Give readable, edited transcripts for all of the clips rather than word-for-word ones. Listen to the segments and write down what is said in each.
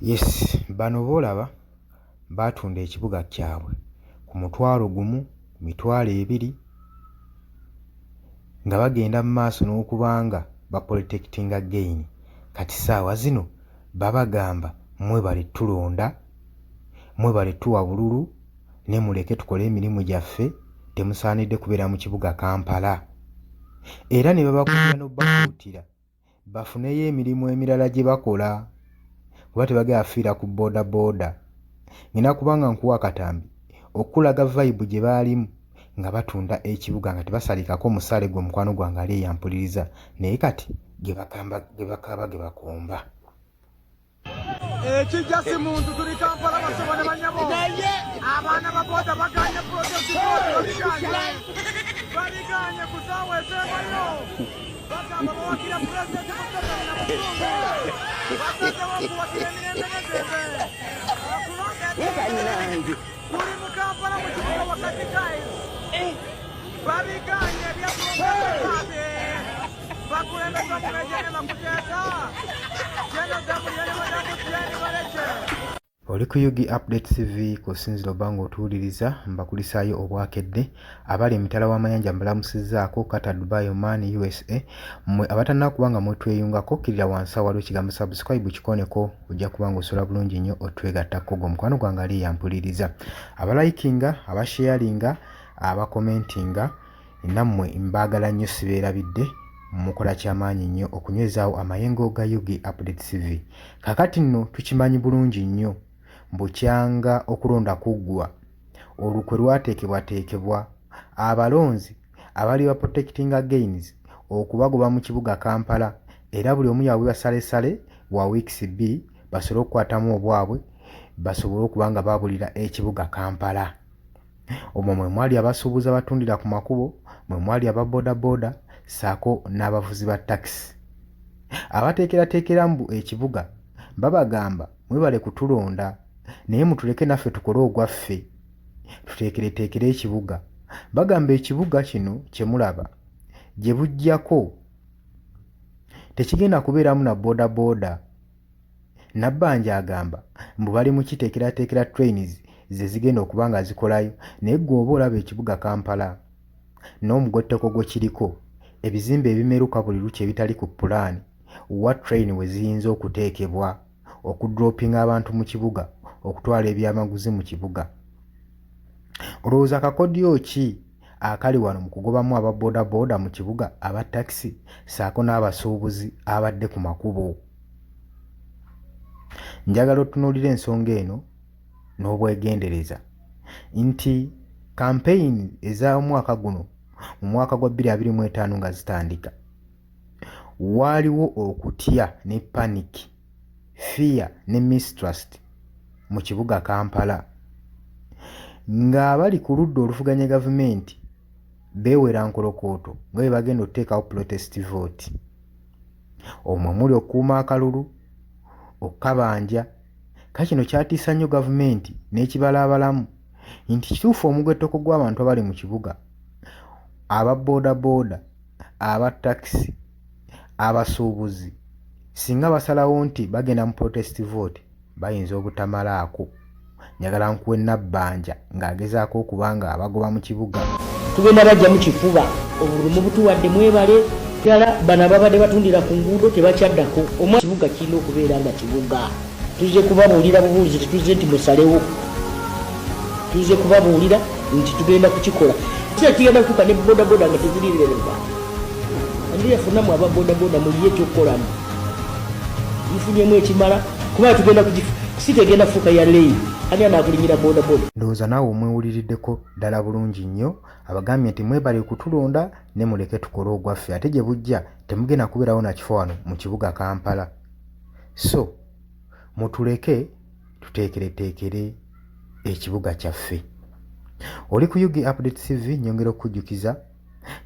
Yes, bano boolaba baatunda ekibuga kyabwe ku mutwalo gumu, mitwalo ebiri nga bagenda mu maaso n'okubanga baprotectinga gain. Kati ssaawa zino babagamba mwebale tulonda, mwebale tuwa bululu ne muleke tukole emirimu gyaffe, temusaanidde kubeera mu kibuga Kampala. Era ne babakubira n'obbakuutira bafuneyo emirimu emirala gye bakola kuba tebagenda fiira ku booda booda. Ngina kubanga nkuwa akatambi okulaga vibe gye baalimu nga batunda ekibuga nga tebasalikako musale gwe mukwano gwange ali eyampuliriza naye kati ge bakaba ge bakomba. Ekijja si muntu tuli Kampala basoma ne banyabo abaana babooda baganye protesti baliganye ku ssaawa ez'ebayo bagamba bawakira pulezidenti Museveni na Musungu basazewo okuwakira emirembe n'eddembe akulonda tuli mu Kampala mu kibuga wakati guys baliganye ebyakulondaaabe bakulembeza omuleje ne bakuteesa jeno zamuliyane badamutiyani baleke. Oli ku Yugi Update TV kusinzira obanga otuwuliriza mbakulisaayo obwakedde abali emitala w'amayanja mbalamusizzaako kata Dubai, Oman, USA mmwe abatannakubanga mwetweyungako kirira wansi awaliwo ekigambo subscribe kikoneko ojja kubanga osobola bulungi nnyo otwegattako gwe mukwano gwange ali yampuliriza abalayikinga abasharinga abakomentinga nammwe mbaagala nnyo sibeerabidde mukola kyamaanyi nnyo okunywezaawo amayengo ga Yugi Update TV. Kakati nno tukimanyi bulungi nnyo mbukyanga okulonda kuggwa olukwe lwateekebwateekebwa abalonzi abali ba protectinga gains okubagoba mu kibuga Kampala era buli omu yawe basalesale wa weeks 2 basobole okukwatamu obwabwe basobole okubanga babulira ekibuga Kampala. Omwo mwe mwali abasuubuzi abatundira ku makubo, mwe mwali ababoda boda saako n'abavuzi ba taxi abateekerateekeramu ekibuga babagamba mwebale kutulonda naye mutuleke naffe tukole ogwaffe tuteekereteekere ekibuga. Bagamba ekibuga kino kye mulaba gye bujjako tekigenda kubeeramu na booda booda. Nabbanja agamba mbu bali mu kiteekerateekera trains ze zigenda okuba nga zikolayo naye gwe oba olaba ekibuga Kampala n'omugotteko gwe kiriko ebizimbe ebimeruka buli lukya ebitali ku pulaani wa train we ziyinza okuteekebwa okudropinga abantu mu kibuga okutwala ebyamaguzi mu kibuga. Olowooza akakodyo ki akali wano mu kugobamu ababooda booda mu kibuga, aba taxi saako n'abasuubuzi abadde ku makubo? Njagala otunuulira ensonga eno n'obwegendereza nti campaign ez'omwaka guno mu mwaka gwa 2025 nga zitandika waaliwo okutya ne panic, fear ne mistrust mu kibuga Kampala ng'abali ku ludda oluvuganya gavumenti beewera nkolokooto nga bwe bagenda okuteekawo protest vote. Omwo muli okukuuma akalulu, okkabanja. Kakino kyatiisa nnyo gavumenti n'ekibalaabalamu nti kituufu omugotteko gw'abantu abali mu kibuga aba booda booda, aba taxi, abasuubuzi singa basalawo nti bagenda mu protest vote bayinza obutamalaako. Njagala nkuwe Nabbanja ng'agezaako okubanga abagoba mu kibuga. Tugenda bajja mu kifuba obulumu butuwadde mwebale ddala bano ababadde batundira ku nguudo tebakyaddako. Kibuga kirina okubeera nga kibuga. Tuzze kubabuulira bubuulizi tetuzze nti musalewo, tuzze kubabuulira nti tugenda kukikola. Tugenda kutuuka ne boda boda nga teziririrwa andi yafunamu aba boda boda muliye ekyokukolamu ifunyemu ekimala kuba tugenda si tegenda fuuka ya leyi ani anaakulimira boda boda. Ndowooza naawe omwewuliriddeko ddala bulungi nnyo abagambye nti mwebale kutulonda ne muleke tukole ogwaffe ate gye bujja temugenda kubeerawo na kifo wano mu kibuga Kampala. So mutuleke tuteekereteekere ekibuga kyaffe. Oli ku Yugi Update TV nyongera okujjukiza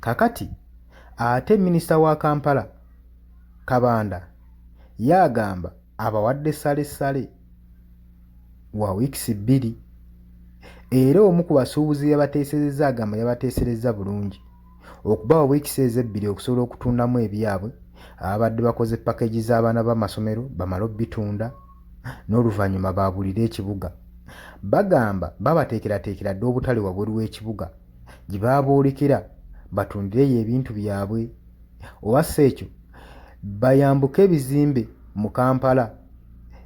kakati ate minisita wa Kampala Kabanda yagamba abawadde sale wa weeks 2 era omu ku basuubuzi yabateeserezza agamba yabateeserezza bulungi okubawa weeks ezo 2 okusobola okutundamu ebyabwe abadde bakoze package z'abaana b'amasomero bamala obbitunda n'oluvannyuma baabulira ekibuga. Bagamba babateekerateekera dde obutale wabweru w'ekibuga gye baaboolekera batundireyo ebintu byabwe. Oba si ekyo bayambuke ebizimbe mu Kampala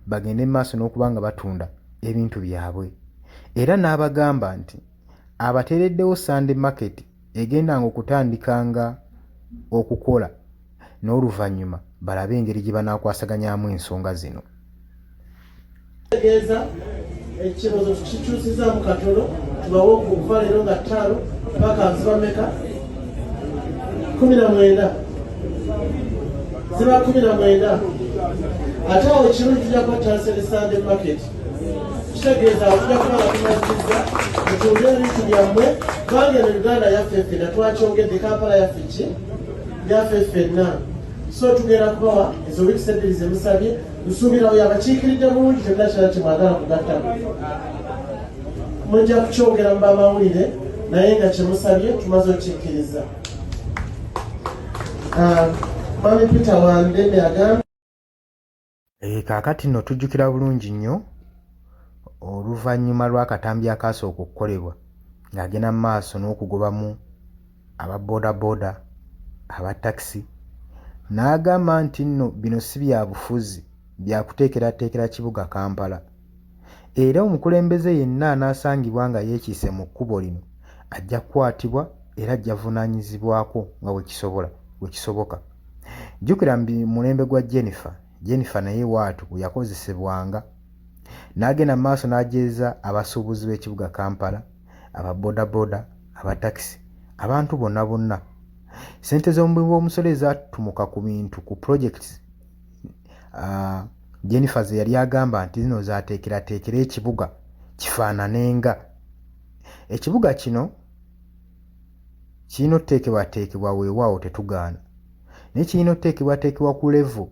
bagende mu maaso n'okuba nga batunda ebintu byabwe. Era n'abagamba nti abateereddewo Sunday market egendanga okutandikanga okukola n'oluvannyuma balabe engeri gye banaakwasaganyaamu ensonga zino. Tegeeza ekirozo tukikyusizaamu katono tubawe okuva leero nga 5 paka zibameka 19 ziba 19 ate awo ekirungi tujja kuba tansere Sunday market kitegeeza awo tujja kuba nga tumazizza mutunde ebintu byammwe kubanga eno Uganda yaffe ffenna twakyongedde Kampala yaffe ki yaffe ffenna so tugenda kubawa ezo wiiki 2 zemusabye nsuubirawo yabakiikiridde bulungi temunakyala kyemwagala kugattamu mujja kukyongera mu bamawulire naye nga kyemusabye tumaze okikkiriza. Mami Peter Wandeme agamba kaakati nno tujjukira bulungi nnyo oluvannyuma lw'akatambi akaasooka okukolebwa ng'agenda mu maaso n'okugobamu aba boodabooda aba takisi n'agamba nti nno bino si bya bufuzi byakuteekerateekera kibuga Kampala. Era omukulembeze yenna anaasangibwa nga yeekiise mu kkubo lino ajja kukwatibwa era ajja vunaanyizibwako nga bwe kisoboka. Jjukira mu mulembe gwa Jennifer naye waatu bwe yakozesebwanga n'agenda mu maaso n'ajeeza abasuubuzi b'ekibuga Kampala, aba boodabooda, aba takisi, abantu bonna. Ssente z'omubi w'omusolo ezaatumuka ku bintu ku projects Jennifer ze yali agamba nti zino zaateekerateekera ekibuga kifaananenga. Ekibuga kino kirina oteekebwateekebwa weewaawo tetugaana naye kirina oteekebwateekebwa ku level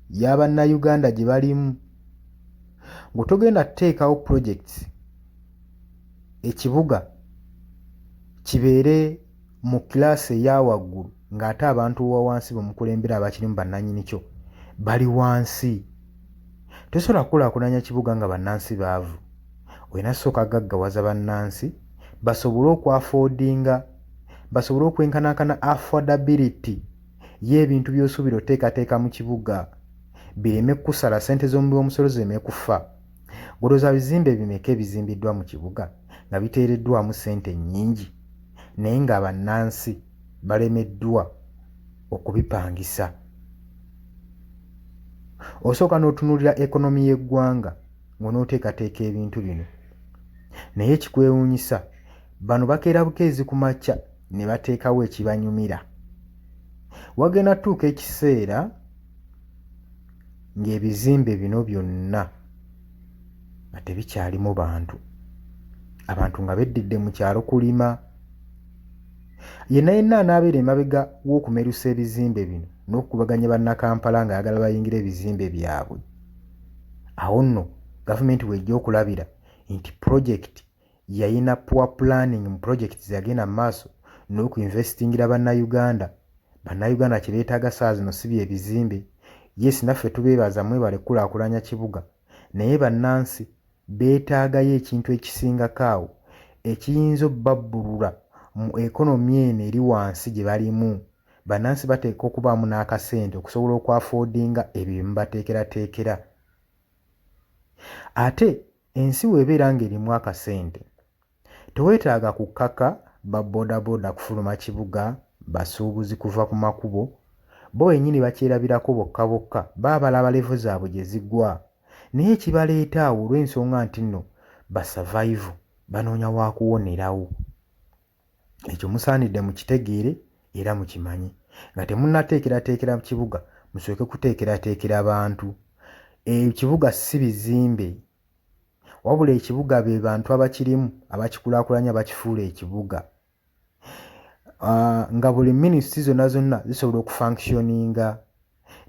y'Abannayuganda gye balimu. Ng'otogenda tuteekawo projects ekibuga kibeere mu kilaasi eya waggulu ng'ate abantu wa wansi bamukulembera abakirimu bannannyini kyo bali wansi. Tosobola kukulaakulanya kibuga nga bannansi baavu. Olina sooka gaggawaza bannansi basobole okwafoodinga, basobole okwenkanankana affordability y'ebintu by'osuubira oteekateeka mu kibuga bireme kusala ssente z'omubi w'omusolo zireme kufa. Golooza bizimbe bimeka ebizimbiddwa mu kibuga nga biteereddwamu ssente nnyingi naye nga bannansi balemeddwa okubipangisa. Osooka n'otunuulira ekonomi y'eggwanga ng'onooteekateeka ebintu bino naye ekikwewuunyisa bano bakeera bukeezi ku makya ne bateekawo ekibanyumira. Wagenda tuuka ekiseera ng'ebizimbe bino byonna nga tebikyalimu abantu nga beddidde mu kyalo kulima. Yenna anaabeera emabega w'okumerusa ebizimbe bino n'okukubaganya bannakampala ng'ayagala bayingira ebizimbe byabwe. Awo nno gavumenti w'ejja okulabira nti project yayina poor planning mu projects yagenda mu maaso n'okuinvestingira bannayuganda kye beetaaga saa zino si bye bizimbe. Yes, naffe tubeebaza mwebale kulaakulanya kibuga naye bannansi beetaagayo ekintu ekisingako awo ekiyinza obbabbulula mu ekonomi eno eri wansi gye balimu. Bannansi bateeka okubaamu n'akasente okusobola okwafoodinga ebyo bye mubateekerateekera. Ate ensi weebeera ng'erimu akasente teweetaaga kukaka ba boodabooda kufuluma kibuga, basuubuzi kuva ku makubo. Bo wennyini bakyerabirako bokka baba balaba levo zaabwe gye ziggwa naye ekibaleeta awo olw'ensonga nti nno basurvive banoonya waakuwonerawo. Ekyo musaanidde mukitegeere era mukimanyi nga temunnateekerateekera mu kibuga musooke kuteekerateekera bantu. Ekibuga si bizimbe wabula ekibuga be bantu abakirimu abakikulaakulanya bakifuula ekibuga. Nga buli minisitiri zonna zisobola okufunctioninga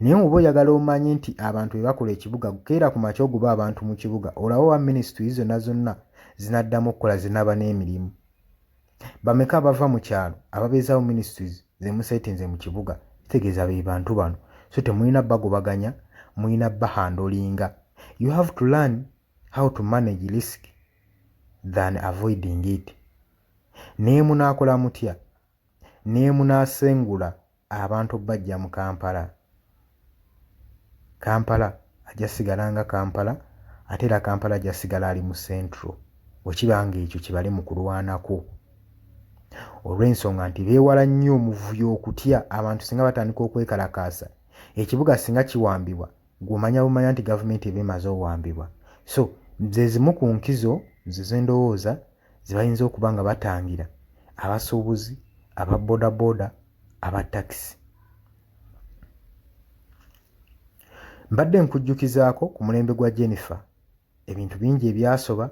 naye oba oyagala omanye nti abantu be bakola ekibuga keera ku makya oguba abantu mu kibuga olaba wa minisitiri zonna zinaddamu okukola zinaba n'emirimu. Bameka abava mu kyalo ababeezaawo ministries ze museetinze mu kibuga kitegeeza be bantu bano so temulina bagobaganya mulina bahandolinga. You have to learn how to manage risk than avoiding it. Naye munaakola mutya? Naye munaasengula abantu bajja mu Kampala. Kampala ajja sigala nga Kampala, ate era Kampala ajja sigala ali mu Central. Wekiba ng'ekyo kibali mu kulwanako. Olw'ensonga nti beewala nnyo omuvuyo okutya abantu singa batandika okwekalakaasa. Ekibuga singa kiwambibwa, gw'omanya bumanya nti gavumenti eba emaze owambibwa. So, ze zimu ku nkizo ze ndowooza ze bayinza okuba nga batangira abasuubuzi, aba bodaboda, aba takisi. Mbadde nkujjukizaako ku mulembe gwa Jennifer ebintu bingi ebyasoba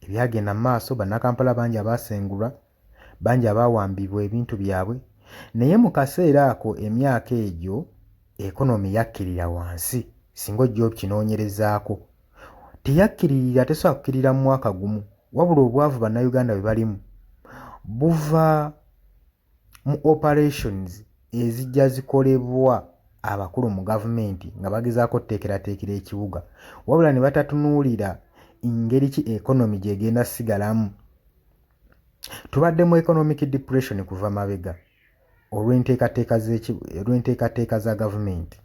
ebyagenda mu maaso, bannakampala bangi abaasengulwa, bangi abaawambibwa ebintu byabwe, naye mu kaseera ako emyaka egyo ekonomi yakkirira wansi. Singa ojja okinoonyerezaako teyakkiririra, tesobola kukkirira mu mwaka gumu, wabula obwavu bannayuganda bwe balimu buva mu operations ezijja zikolebwa abakulu mu gavumenti nga bagezaako okuteekerateekera ekibuga, wabula ne batatunuulira engeri ki ekonomi gyegenda sigalamu. Tubadde mu economic depression kuva mabega olw'enteekateeka za gavumenti,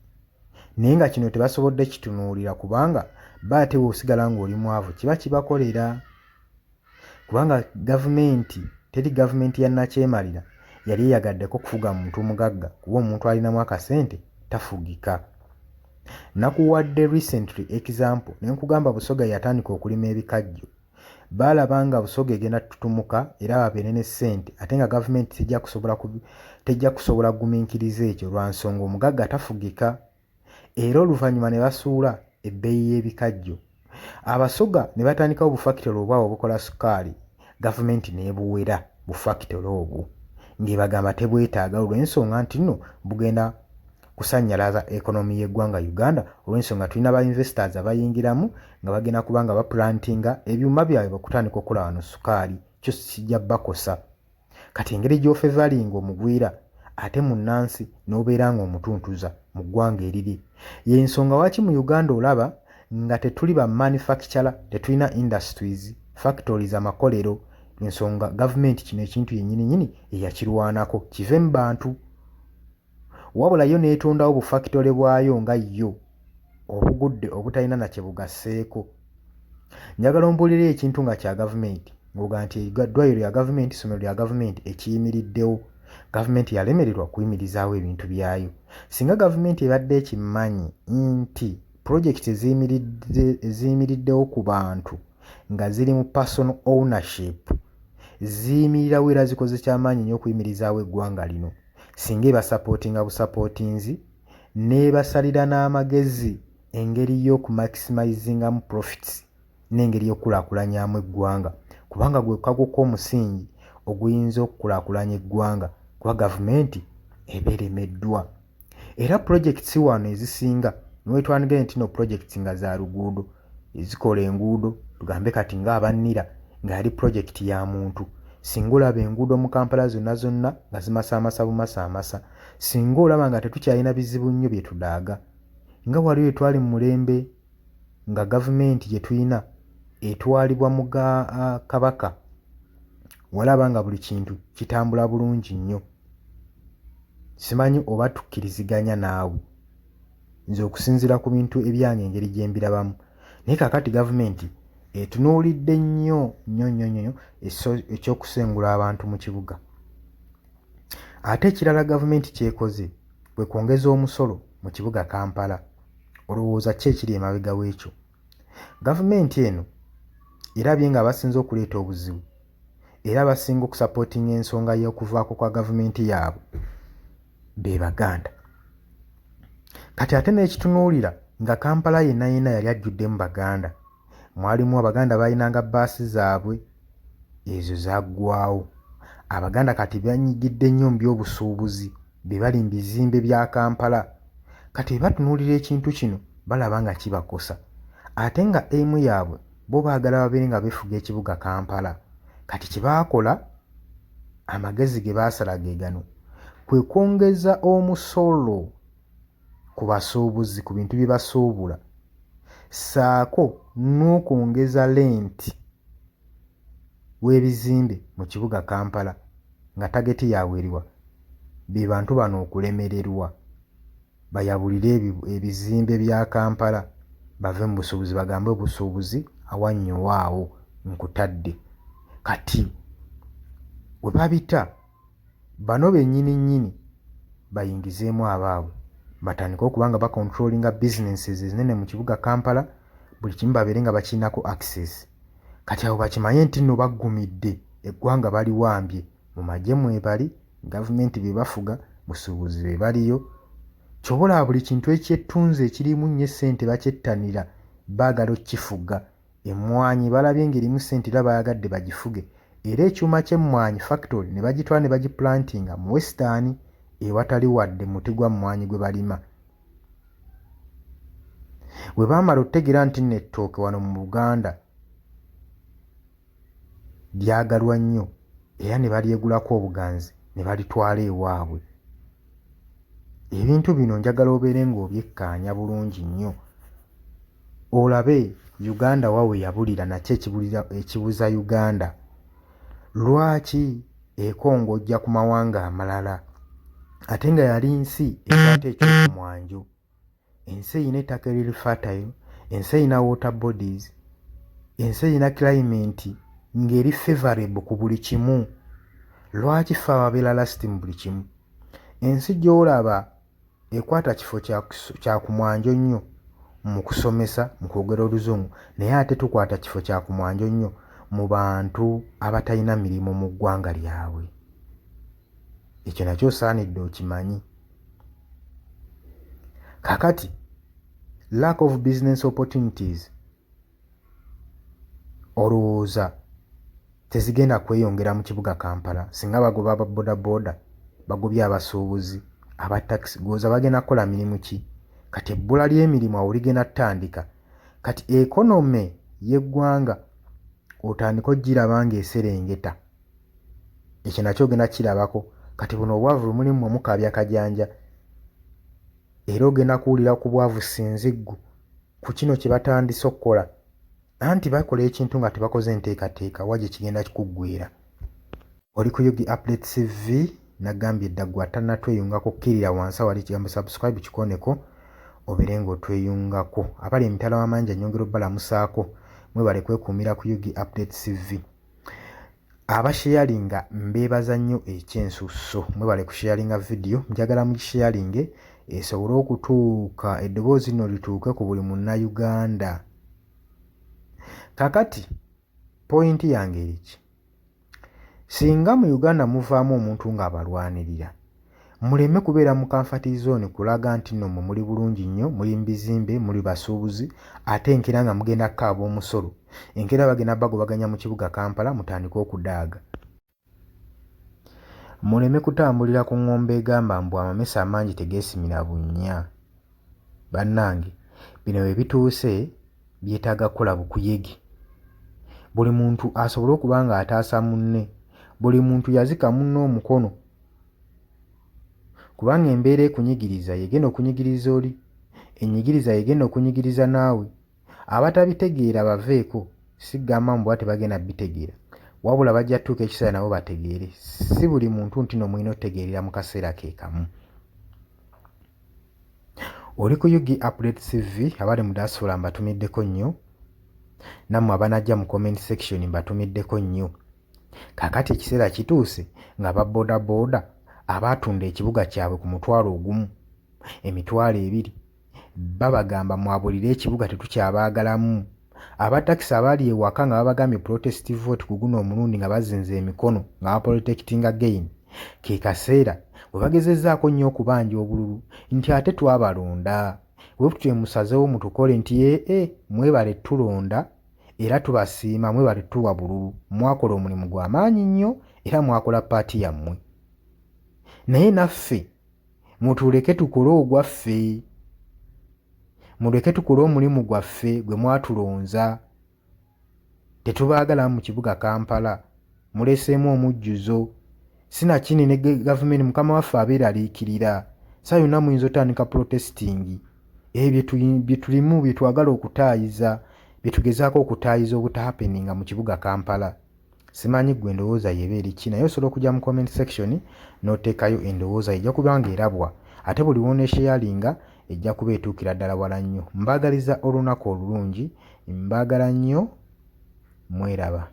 naye nga kino tebasobodde kitunuulira kubanga baatewa osigala ng'oli mwavu kiba kibakolera. Kubanga gavumenti teri gavumenti ya nakyemalira yali eyagaddeko kufuga muntu mugagga, kuba omuntu alinamu akasente tafugika. Nakuwadde recently example ne nkugamba Busoga yatandika okulima ebikajjo. Baalaba Busoga egenda tutumuka era babeere ne ssente, ate nga gavumenti tejja kusobola kugumiikiriza ekyo lwa nsonga omugagga tafugika. Era oluvannyuma ne basuula ebbeeyi y'ebikajjo. Abasoga ne batandikawo bufakitole obwabwe obukola sukaali, gavumenti n'ebuwera bufakitole obwo ng'ebagamba tebwetaaga olw'ensonga nti nno bugenda kusannyalaza ekonomi y'eggwanga Uganda, olw'ensonga tulina ba investors abayingiramu nga bagenda kuba nga baplantinga ebyuma byabwe bakutandika okukola wano sukaali, kyo kijja bakosa. Kati engeri gy'ofevalinga omugwira ate munnansi n'obeera ng'omutuntuza mu ggwanga eriri. Y'ensonga lwaki mu Uganda olaba nga tetuli ba manufacturer, tetulina industries, factories, amakolero. Ensonga gavumenti kino ekintu yennyini eyakirwanako kive mu bantu, wabula yo n'etondawo bufakitole bwayo nga yo obugudde obutalina na kye bugasseeko. Njagala ombuulire ekintu nga kya gavumenti ng'oga nti eddwaliro lya gavumenti, essomero lya gavumenti ekiyimiriddewo, gavumenti yalemererwa kuyimirizaawo ebintu byayo. Singa gavumenti ebadde ekimanyi nti projekiti eziyimiriddewo ku bantu nga ziri mu personal ownership ziyimirirawo era zikoze kyamaanyi nnyo okuyimirizaawo eggwanga lino, singa ebasapootinga busapootinzi n'ebasalira n'amagezi engeri y'okumaximizingamu profits n'engeri y'okukulaakulanyamu eggwanga, kubanga gwe kago k'omusingi oguyinza okukulaakulanya eggwanga, kuba gavumenti eba eremeddwa. Era projekiti wano ezisinga niwetwanigire nti no projekiti nga za luguudo ezikola enguudo, tugambe kati ng'abannira nga yali projekiti ya muntu. Singa olaba enguudo mu Kampala zonna nga zimasaamasa bumasaamasa, singa olaba nga tetukyalina bizibu nnyo bye tudaaga, nga waliwo etwali mu mulembe nga gavumenti gye tulina etwalibwa mu Kabaka, walaba nga buli kintu kitambula bulungi nnyo. Simanyi oba tukkiriziganya naawe, nze okusinziira ku bintu ebyange engeri gye mbirabamu. Naye kaakati gavumenti etunuulidde nnyo ekyokusengula abantu mu kibuga. Ate ekirala gavumenti kyekoze kwe kwongeza omusolo mu kibuga Kampala. Olowooza ki ekiri emabega w'ekyo? Gavumenti eno erabye nga abasinze okuleeta obuzibu era abasinga okusapootinga ensonga y'okuvaako kwa gavumenti yaabwe be Baganda. Kati ate n'ekitunuulira nga Kampala yenna yali ajjuddemu Baganda. Mwalimu Abaganda balinanga bbaasi zaabwe, ezo zaggwaawo. Abaganda kati banyigidde nnyo mu by'obusuubuzi, be bali mu bizimbe bya Kampala. Kati batunuulira ekintu kino balaba nga kibakosa, ate nga emu yaabwe bo baagala babeere nga beefuga ekibuga Kampala. Kati kye baakola, amagezi ge baasala ge gano, kwe kwongeza omusolo ku basuubuzi ku bintu bye basuubula. ssaako n'okwongeza lenti w'ebizimbe mu kibuga Kampala nga tageti yaabwe eriwa be bantu bano okulemererwa bayabulire ebizimbe bya Kampala bave mu busuubuzi bagambe obusuubuzi awannyowa nkutadde kati we babita bano bennyini bayingizeemu abaabwe batandika okuba nga bacontrollinga businesses ezinene mu kibuga Kampala buli kimu babeere nga bakirinako access kati abo bakimanye nti nno baggumidde eggwanga baliwambye mu magye mwebali gavumenti be bafuga busuubuzi be baliyo kyobola buli kintu ekyettunze ekirimu nnyo essente bakyettanira baagala okkifuga emmwanyi balabye ng'erimu ssente era bayagadde bagifuge era ekyuma ky'emmwanyi factory ne bagitwala ne bagiplantinga mu Western ewatali wadde muti gwa mmwanyi gwe balima bwe baamala okutegeera nti nno ettooke wano mu Buganda lyagalwa nnyo era ne balyegulako obuganzi ne balitwala ewaabwe ebintu bino njagala obeere ng'obyekkaanya bulungi nnyo olabe Uganda wawe yabulira nakyo ekibuza Uganda lwaki ekongojja ku mawanga amalala ate nga yali nsi ekwata ekyokumwanjo ensi eyina ettaka eriri fertile ensi eyina water bodies ensi eyina climate ng'eri favorable ku buli kimu lwaki ffe ababeera lasti mu buli kimu ensi gy'olaba ekwata kifo kya kumwanjo nnyo mu kusomesa mu kwogera Oluzungu naye ate tukwata kifo kya kumwanjo nnyo mu bantu abatalina mirimu mu ggwanga lyabwe ekyo nakyo osaanidde okimanyi kakati lack of business opportunities olowooza tezigenda kweyongera mu kibuga Kampala singa bagoba aba bodaboda bagobye abasuubuzi aba taxi gooza bagenda kukola mirimu ki kati ebbula ly'emirimu awo ligenda ttandika kati ekonome y'eggwanga otandika ogiraba ng'eserengeta ekyo nakyo ogenda kirabako kati buno obwavu mulimu omukaabya kajanja era ogenda kuwulira ku bwavu sinziggu ku kino kye batandise okukola anti bakola ekintu nga tebakoze enteekateeka wa gye kigenda kikuggwera oli ku Yugi Updates TV nagambye eddagwa tannatweyungako kkirira wansi awali ekigambo subscribe kikoneko obeere ng'otweyungako abali emitala w'amayanja nnyongera obbalamusaako mwebale kwekuumira ku Yugi Updates TV abasharinga mbeebaza nnyo ekyensusso mwebale kusharinga video njagala mugisharinge esobole okutuuka eddoboozi lino lituuke ku buli munnayuganda kakati pointi yange eriki singa mu Uganda muvaamu omuntu ng'abalwanirira muleme kubeera mu comfort zone kulaga nti nno muli bulungi nnyo muli mu bizimbe muli basuubuzi ate enkera nga mugenda kukaaba omusolo enkera bagenda bagobaganya mu kibuga Kampala mutandika okudaaga muleme kutambulira ku ngombe egamba mbu amamesa amangi tegeesimira bunnya bannange bino bwe bituuse byetaaga kukola bukuyege buli muntu asobole okuba nga ataasa munne buli muntu yazika munne omukono kubanga embeera ekunyigiriza yegenda okunyigiriza oli enyigiriza yegenda okunyigiriza naawe abatabitegeera baveeko sigamba mbu tebagenda bitegeera wabula bajja tuuka ekiseera nabo bategeere si buli muntu nti no mulina otegeerera mu kaseera ke kamu oli ku Yugi Updates TV abali mu diaspora mbatumiddeko nnyo nammwe abanajja mu comment section mbatumiddeko nnyo kakati ekiseera kituuse nga babodaboda abatunda ekibuga kyabwe ku mutwalo ogumu emitwalo ebiri babagamba mwabulire ekibuga tetukyabaagalamu abatakisi abali ewaka nga babagambye protest vote ku guno omulundi nga bazinze emikono nga baprotecting again ke kaseera bwe bagezezzaako nnyo okubanja obululu nti ate twabalonda bwe tutye musazewo mutukole nti mwebale tulonda era tubasiima mwebale tuwa bululu mwakola omulimu gw'amaanyi nnyo era mwakola paati yammwe naye naffe mutuleke tukole ogwaffe muleke tukole omulimu gwaffe gwe mwatulonza tetubaagala mu kibuga Kampala muleseemu omujjuzo sinakini ne gavumenti mukama waffe abeeraliikirira saa yonna muyinza otandika protesting bye tulimu bye twagala okutaayiza bye tugezaako okutaayiza obutahappeninga mu kibuga Kampala. Simanyi gwe endowooza yeba eri ki, naye osobola okujja mu comment section n'oteekayo endowooza ejja kuba nga erabwa, ate buli wooneshayalinga ejja kuba etuukira ddala wala nnyo. Mbaagaliza olunaku olulungi, mbaagala nnyo, mweraba.